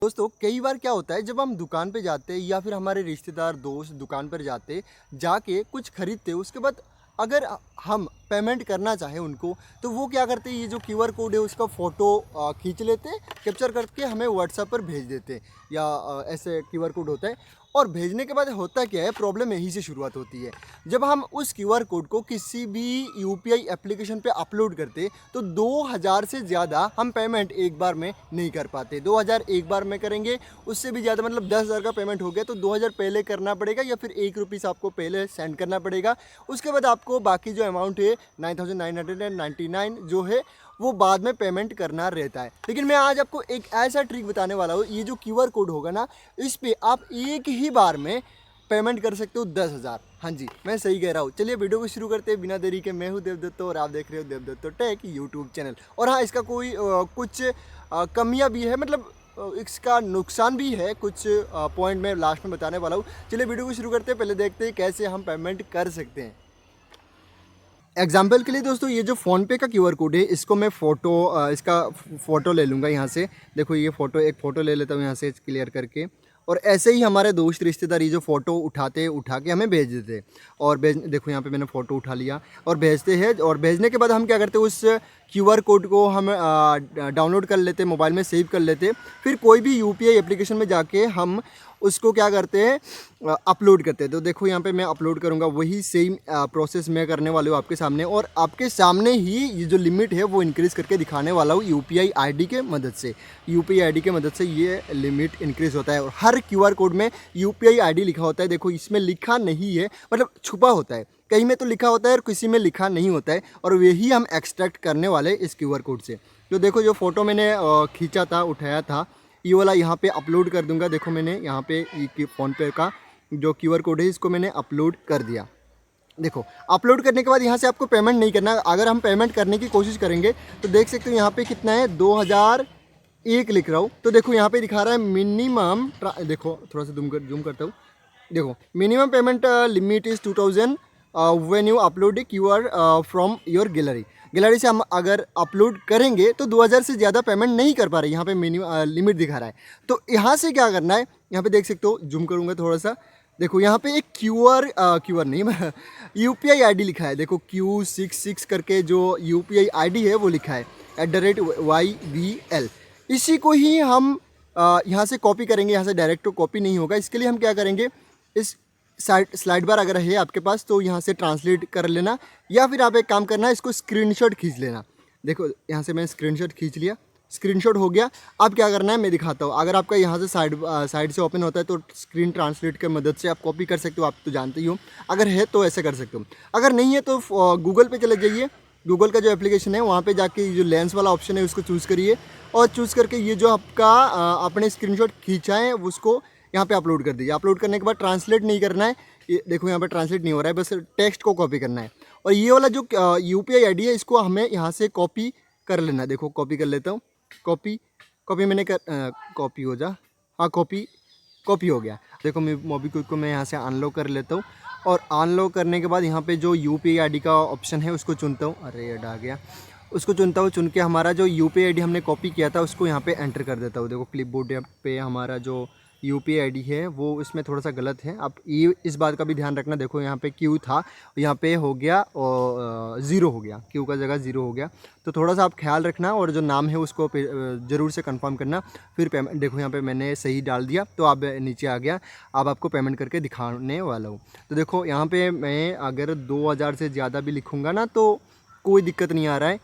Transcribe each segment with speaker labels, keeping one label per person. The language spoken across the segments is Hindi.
Speaker 1: दोस्तों कई बार क्या होता है, जब हम दुकान पे जाते हैं या फिर हमारे रिश्तेदार दोस्त दुकान पर जाते जाके कुछ खरीदते, उसके बाद अगर हम पेमेंट करना चाहें उनको, तो वो क्या करते हैं, ये जो क्यूआर कोड है उसका फ़ोटो खींच लेते, कैप्चर करके हमें व्हाट्सएप पर भेज देते या ऐसे क्यूआर कोड होता है। और भेजने के बाद होता क्या है, प्रॉब्लम यहीं से शुरुआत होती है। जब हम उस क्यूआर कोड को किसी भी यूपीआई एप्लीकेशन पे अपलोड करते, तो 2000 से ज़्यादा हम पेमेंट एक बार में नहीं कर पाते। 2000 एक बार में करेंगे, उससे भी ज़्यादा मतलब 10,000 का पेमेंट हो गया तो 2000 पहले करना पड़ेगा या फिर ₹1 आपको पहले सेंड करना पड़ेगा। उसके बाद आपको बाकी जो अमाउंट है 9999 जो है वो बाद में पेमेंट करना रहता है। लेकिन मैं आज आपको एक ऐसा ट्रिक बताने वाला हूँ, ये जो क्यूआर कोड होगा ना, इस पे आप एक ही बार में पेमेंट कर सकते हो 10,000। हाँ जी, मैं सही कह रहा हूँ। चलिए वीडियो को शुरू करते हैं बिना देरी के। मैं हूँ देवदत्त और आप देख रहे हो देवदत्त टेक यूट्यूब चैनल। और हाँ, इसका कोई कुछ कमियाँ भी है, मतलब इसका नुकसान भी है, कुछ पॉइंट मैं लास्ट में बताने वाला हूँ। चलिए वीडियो को शुरू करते हैं। पहले देखते हैं कैसे हम पेमेंट कर सकते हैं। एग्जाम्पल के लिए दोस्तों, ये जो फ़ोनपे का क्यूआर कोड है, इसको मैं इसका फ़ोटो ले लूँगा यहाँ से। देखो ये एक फ़ोटो ले लेता हूँ यहाँ से क्लियर करके। और ऐसे ही हमारे दोस्त रिश्तेदार ये जो फ़ोटो उठा के हमें भेज देते। और देखो यहाँ पे मैंने फ़ोटो उठा लिया और भेजते हैं। और भेजने के बाद हम क्या करते हैं, उस क्यूआर कोड को हम डाउनलोड कर लेते, मोबाइल में सेव कर लेते। फिर कोई भी यूपीआई एप्लीकेशन में जाके हम उसको क्या करते हैं, अपलोड करते हैं। तो देखो यहाँ पे मैं अपलोड करूँगा, वही सेम प्रोसेस मैं करने वाला हूँ आपके सामने। और आपके सामने ही ये जो लिमिट है वो इंक्रीज़ करके दिखाने वाला हूँ यूपीआई आईडी के मदद से। यूपीआई आईडी के मदद से ये लिमिट इंक्रीज़ होता है। और हर क्यूआर कोड में यूपीआई आईडी लिखा होता है। देखो इसमें लिखा नहीं है, मतलब छुपा होता है, कहीं में तो लिखा होता है और किसी में लिखा नहीं होता है। और यही हम एक्सट्रैक्ट करने वाले इस क्यूआर कोड से। तो देखो जो फ़ोटो मैंने खींचा था, उठाया था, ये वाला यहाँ पे अपलोड कर दूंगा। देखो मैंने यहाँ पे फ़ोनपे का जो क्यूआर कोड है इसको मैंने अपलोड कर दिया। देखो अपलोड करने के बाद यहाँ से आपको पेमेंट नहीं करना। अगर हम पेमेंट करने की कोशिश करेंगे तो देख सकते हो यहाँ पे कितना है, 2001 लिख रहा हूँ। तो देखो यहाँ पे दिखा रहा है मिनिमम, देखो थोड़ा सा जूम करता हूँ। देखो minimum payment limit is 2000 when you upload A QR from your gallery से हम अगर अपलोड करेंगे तो 2000 से ज़्यादा पेमेंट नहीं कर पा रहे। यहाँ पे मिनिमम लिमिट दिखा रहा है। तो यहाँ से क्या करना है, यहाँ पे देख सकते हो, जूम करूँगा थोड़ा सा। देखो यहाँ पे एक क्यूआर नहीं यूपीआई आईडी लिखा है। देखो Q66 करके जो यूपीआई आईडी है वो लिखा है @YBL। इसी को ही हम यहाँ से कॉपी करेंगे। यहाँ से डायरेक्ट तो कॉपी नहीं होगा। इसके लिए हम क्या करेंगे, इस स्लाइड बार अगर है आपके पास तो यहाँ से ट्रांसलेट कर लेना, या फिर आप एक काम करना, इसको स्क्रीनशॉट खींच लेना। देखो यहाँ से मैंने स्क्रीनशॉट खींच लिया, स्क्रीनशॉट हो गया। अब क्या करना है मैं दिखाता हूँ। अगर आपका यहाँ से साइड से ओपन होता है तो स्क्रीन ट्रांसलेट की मदद से आप कॉपी कर सकते हो, आप तो जानते ही हो। अगर है तो ऐसे कर सकते हो, अगर नहीं है तो गूगल पे चले जाइए। गूगल का जो एप्लीकेशन है वहाँ पे जाके जो लेंस वाला ऑप्शन है उसको चूज़ करिए। और चूज़ करके ये जो आपका आपने स्क्रीनशॉट खींचा है उसको यहाँ पे अपलोड कर दीजिए। अपलोड करने के बाद ट्रांसलेट नहीं करना है, ये देखो यहाँ पे ट्रांसलेट नहीं हो रहा है, बस टेक्स्ट को कॉपी करना है। और ये वाला जो यूपीआई आईडी है इसको हमें यहाँ से कॉपी कर लेना है। देखो कॉपी कर लेता हूँ, कॉपी मैंने कॉपी हो जा, हाँ कॉपी हो गया। देखो मैं मोबीक्विक को मैं यहाँ से अनलॉक कर लेता हूँ। और अनलॉक करने के बाद यहाँ पे जो यूपीआई आईडी का ऑप्शन है उसको चुनता हूँ। अरे ये आ गया, उसको चुनता हूँ। चुन के हमारा जो यूपीआई आईडी हमने कॉपी किया था उसको यहाँ पे एंटर कर देता हूँ। देखो क्लिपबोर्ड पे हमारा जो यूपीआई आईडी है वो इसमें थोड़ा सा गलत है। आप ये इस बात का भी ध्यान रखना। देखो यहाँ पे क्यू था, यहाँ पे हो गया और ज़ीरो हो गया, क्यू का जगह ज़ीरो हो गया। तो थोड़ा सा आप ख्याल रखना और जो नाम है उसको ज़रूर से कंफर्म करना। फिर पेमेंट, देखो यहाँ पे मैंने सही डाल दिया तो अब नीचे आ गया। अब आपको पेमेंट करके दिखाने वाला हूँ। तो देखो यहाँ पे मैं अगर 2000 से ज़्यादा भी लिखूँगा ना तो कोई दिक्कत नहीं आ रहा है,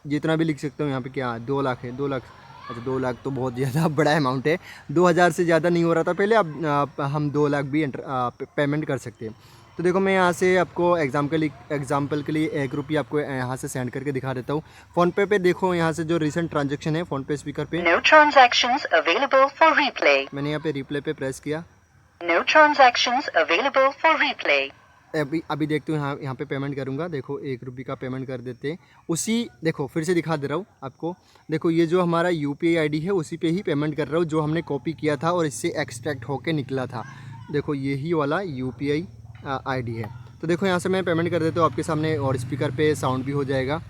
Speaker 1: जितना भी लिख सकता हूँ। यहाँ पे क्या 2 लाख है, 2 लाख, अच्छा 2 लाख तो बहुत ज़्यादा बड़ा अमाउंट है। 2000 से ज़्यादा नहीं हो रहा था पहले, अब हम 2 लाख भी पेमेंट कर सकते हैं। तो देखो मैं यहाँ से आपको एग्जाम्पल के लिए ₹1 आपको यहाँ से सेंड करके दिखा देता हूँ। फ़ोनपे पे देखो यहाँ से जो रिसेंट ट्रांजेक्शन है फ़ोनपे स्पीकर पे,
Speaker 2: No transactions available for replay.
Speaker 1: मैंने यहाँ पे रिप्ले पे प्रेस किया।
Speaker 2: No transactions available for replay.
Speaker 1: अभी देखते हो यहाँ पे पेमेंट करूँगा। देखो ₹1 का पेमेंट कर देते हैं। उसी देखो फिर से दिखा दे रहा हूँ आपको। देखो ये जो हमारा यूपीआई आईडी है उसी पे ही पेमेंट कर रहा हूँ, जो हमने कॉपी किया था और इससे एक्सट्रैक्ट होके निकला था। देखो यही वाला यूपीआई आईडी है। तो देखो यहाँ से मैं पेमेंट कर देता हूँ आपके सामने, और स्पीकर पे साउंड भी हो जाएगा।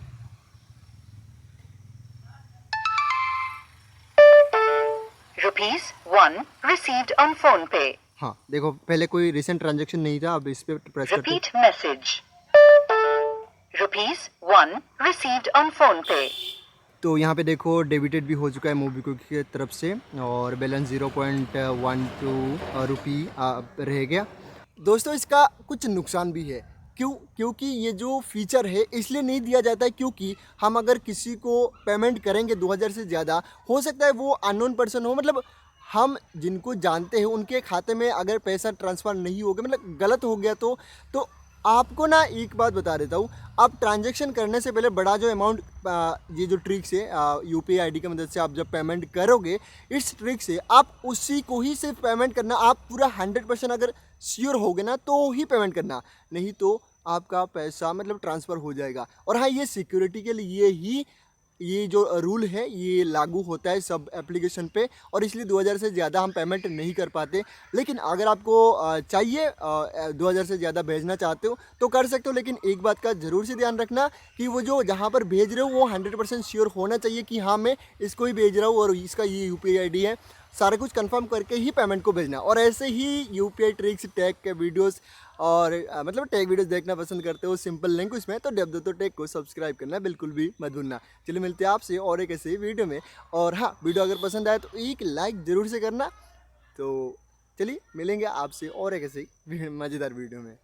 Speaker 2: Rupees 1 received on PhonePe.
Speaker 1: हाँ देखो, पहले कोई रिसेंट ट्रांजेक्शन नहीं था, अब इस पे प्रेस करते
Speaker 2: Repeat message. ₹1 received on PhonePe.
Speaker 1: तो यहाँ पे देखो डेबिटेड भी हो चुका है मोबीक्विक की तरफ से और बैलेंस 0.12 रुपी रह गया। दोस्तों इसका कुछ नुकसान भी है, क्योंकि ये जो फीचर है इसलिए नहीं दिया जाता है क्योंकि हम अगर किसी को पेमेंट करेंगे 2000 से ज़्यादा, हो सकता है वो अननोन पर्सन हो, मतलब हम जिनको जानते हैं उनके खाते में अगर पैसा ट्रांसफ़र नहीं हो गया, मतलब गलत हो गया, तो आपको ना एक बात बता देता हूँ, आप ट्रांजैक्शन करने से पहले बड़ा जो अमाउंट, ये जो ट्रिक्स है यूपीआई आईडी की मदद से आप जब पेमेंट करोगे, इस ट्रिक से आप उसी को ही सिर्फ पेमेंट करना, आप पूरा 100% अगर श्योर होगे ना तो ही पेमेंट करना, नहीं तो आपका पैसा मतलब ट्रांसफ़र हो जाएगा। और हाँ, ये सिक्योरिटी के लिए ही ये जो रूल है ये लागू होता है सब एप्लीकेशन पे, और इसलिए 2000 से ज़्यादा हम पेमेंट नहीं कर पाते। लेकिन अगर आपको चाहिए 2000 से ज़्यादा भेजना चाहते हो तो कर सकते हो, लेकिन एक बात का ज़रूर से ध्यान रखना कि वो जो जहाँ पर भेज रहे हो वो 100% श्योर होना चाहिए कि हाँ मैं इसको ही भेज रहा हूँ और इसका ये यूपीआई आईडी है, सारा कुछ कंफर्म करके ही पेमेंट को भेजना। और ऐसे ही यूपीआई ट्रिक्स, टैग के वीडियोस और मतलब टैग वीडियोस देखना पसंद करते हो सिंपल लैंग्वेज में, तो डेव तो टैग को सब्सक्राइब करना बिल्कुल भी मत भूलना। चलिए मिलते हैं आपसे और एक ऐसे ही वीडियो में, और हाँ वीडियो अगर पसंद आए तो एक लाइक ज़रूर से करना। तो चलिए मिलेंगे आपसे और एक ऐसे ही मज़ेदार वीडियो में।